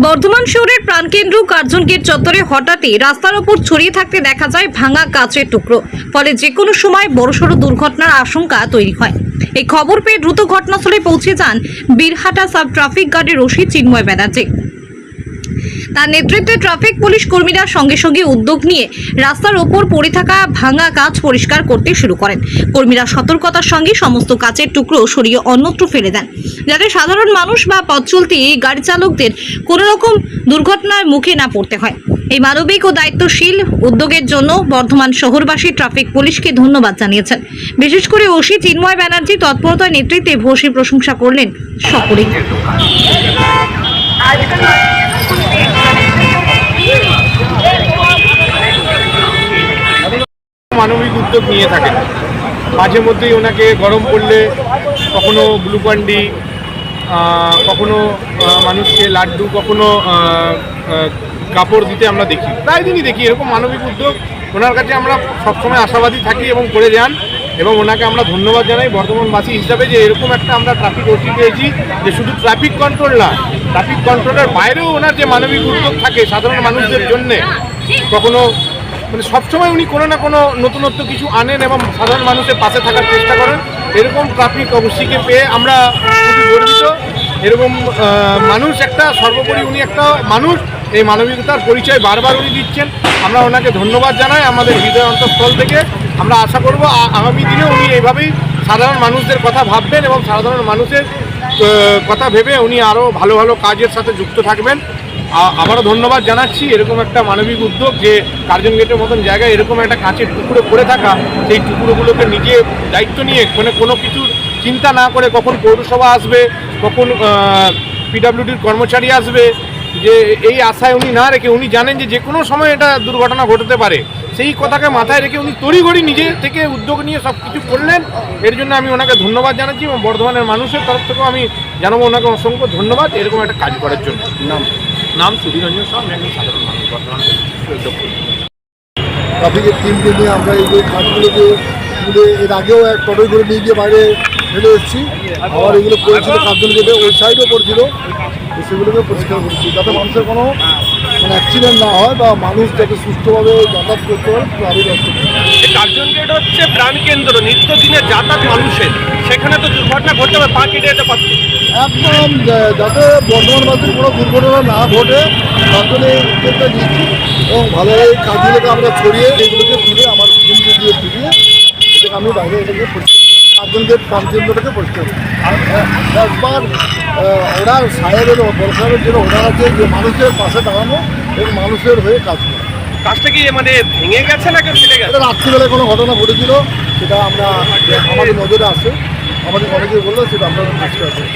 বর্ধমান শহরের প্রাণকেন্দ্র Curzon gate চত্বরে হঠাৎই রাস্তার ওপর ছড়িয়ে থাকতে দেখা যায় ভাঙা কাচের টুকরো। ফলে যে কোনো সময় বড়সড় দুর্ঘটনার আশঙ্কা তৈরি হয়। এই খবর পেয়ে দ্রুত ঘটনাস্থলে পৌঁছে যান বীরহাটা সাব ট্রাফিক গার্ডের ওসি চিন্ময় ব্যানার্জি। তার নেতৃত্বে ট্রাফিক পুলিশ কর্মীরা সঙ্গে সঙ্গে উদ্যোগ নিয়ে রাস্তার ওপর পড়ে থাকা ভাঙা কাঁচ পরিষ্কার করতে শুরু করেন। কর্মীরা সতর্কতার সঙ্গে সমস্ত কাঁচের টুকরো সরিয়ে অন্যত্র ফেলে দেন, যাতে সাধারণ মানুষ বা পথ চলতি গাড়ি চালকদের কোনো রকম দুর্ঘটনার মুখে না পড়তে হয়। এই মানবিক ও দায়িত্বশীল উদ্যোগের জন্য বর্ধমান শহরবাসী ট্রাফিক পুলিশকে ধন্যবাদ জানিয়েছেন। বিশেষ করে ওসি চিন্ময় ব্যানার্জি তৎপরতার নেতৃত্বে ভূয়সী প্রশংসা করলেন সকলেই। মানবিক উদ্যোগ নিয়ে থাকেন। মাঝে মধ্যেই ওনাকে গরম পড়লে কখনো গ্লুকন্ডি, কখনো মানুষকে লাড্ডু, কখনো কাপড় দিতে আমরা দেখি, প্রায় দিনই দেখি এরকম মানবিক উদ্যোগ। ওনার কাছে আমরা সবসময় আশাবাদী থাকি এবং করে যান, এবং ওনাকে আমরা ধন্যবাদ জানাই বর্ধমানবাসী হিসাবে যে এরকম একটা আমরা ট্রাফিক ওসি পেয়েছি, যে শুধু ট্রাফিক কন্ট্রোল না, ট্রাফিক কন্ট্রোলের বাইরেও ওনার যে মানবিক উদ্যোগ থাকে সাধারণ মানুষদের জন্যে, কখনো মানে সবসময় উনি কোনো না কোনো নতুনত্ব কিছু আনেন এবং সাধারণ মানুষের পাশে থাকার চেষ্টা করেন। এরকম ট্রাফিক ওসিকে পেয়ে আমরা খুবই গর্বিত। এরকম মানুষ একটা সর্বোপরি উনি একটা মানুষ, এই মানবিকতার পরিচয় বারবার উনি দিচ্ছেন। আমরা ওনাকে ধন্যবাদ জানাই আমাদের হৃদয় অন্তঃস্থল থেকে। আমরা আশা করব আগামী দিনে উনি এইভাবেই সাধারণ মানুষদের কথা ভাববেন এবং সাধারণ মানুষের কথা ভেবে উনি আরও ভালো ভালো কাজের সাথে যুক্ত থাকবেন। আবারও ধন্যবাদ জানাচ্ছি। এরকম একটা মানবিক উদ্যোগ, যে কার্জন গেটের মতন জায়গায় এরকম একটা কাঁচের টুকরো পড়ে থাকা, সেই টুকরোগুলোকে নিজে দায়িত্ব নিয়ে মানে কোনো কিছুর চিন্তা না করে, কখন পৌরসভা আসবে, কখন পিডব্লিউডির কর্মচারী আসবে, যে এই আশায় উনি না রেখে, উনি জানেন যে কোনো সময় এটা দুর্ঘটনা ঘটতে পারে, সেই কথাকে মাথায় রেখে উনি তড়িঘড়ি নিজে থেকে উদ্যোগ নিয়ে সব কিছু করলেন। এর জন্য আমি ওনাকে ধন্যবাদ জানাচ্ছি এবং বর্ধমানের মানুষের তরফ থেকেও আমি জানাবো ওনাকে অসংখ্য ধন্যবাদ এরকম একটা কাজ করার জন্য। নাম সুধীর রঞ্জন সাহা, আমি একজন সাধারণ মানুষ বর্ধমানের ট্রাফিকের টিমকে নিয়ে আমরা এই যে কাজগুলোকে তুলে এর আগেও এক টোটোয় করে নিয়ে গিয়ে বাইরে ফেলে এসেছি। আবার এগুলো পড়েছিল কার্জন গেটে, ওই সাইডও পড়ছিল, সেগুলোকে পরিষ্কার করছি যাতে মানুষের কোনো অ্যাক্সিডেন্ট না হয় বা মানুষ যাতে সুস্থভাবে যাতায়াত করতে পারে। কার্জন গেট হচ্ছে প্রাণকেন্দ্র, নিত্যদিনের যাতায়াত মানুষের, সেখানে তো দুর্ঘটনা ঘটতে হবে, পা কেটে যেতে পারত। একদম যাতে বর্ধমানবাসীর কোনো দুর্ঘটনা না ঘটে তার জন্য এই উদ্যোগটা নিচ্ছি, এবং ভালোভাবে এই কাজগুলোকে আমরা ছড়িয়ে এইগুলোকে তুলে আমার টিমকে দিয়ে তুলিয়ে এটাকে আমি বাইরে এটাকে পরিষ্কার কার্জন গেট প্রাণকেন্দ্রটাকে পরিষ্কার করি। একবার ওরা সাহেবের বড় জন্য ওরা আছে যে মানুষের পাশে দাঁড়ানো এবং মানুষের হয়ে কাজ করে। কাজটা কি মানে ভেঙে গেছে না কেউ কেটে গেছে? রাত্রিবেলায় কোনো ঘটনা ঘটেছিল, সেটা আমরা আমাদের নজরে আসে, আমাদের অনেকে বললো সেটা আমরা পরিষ্কার করি।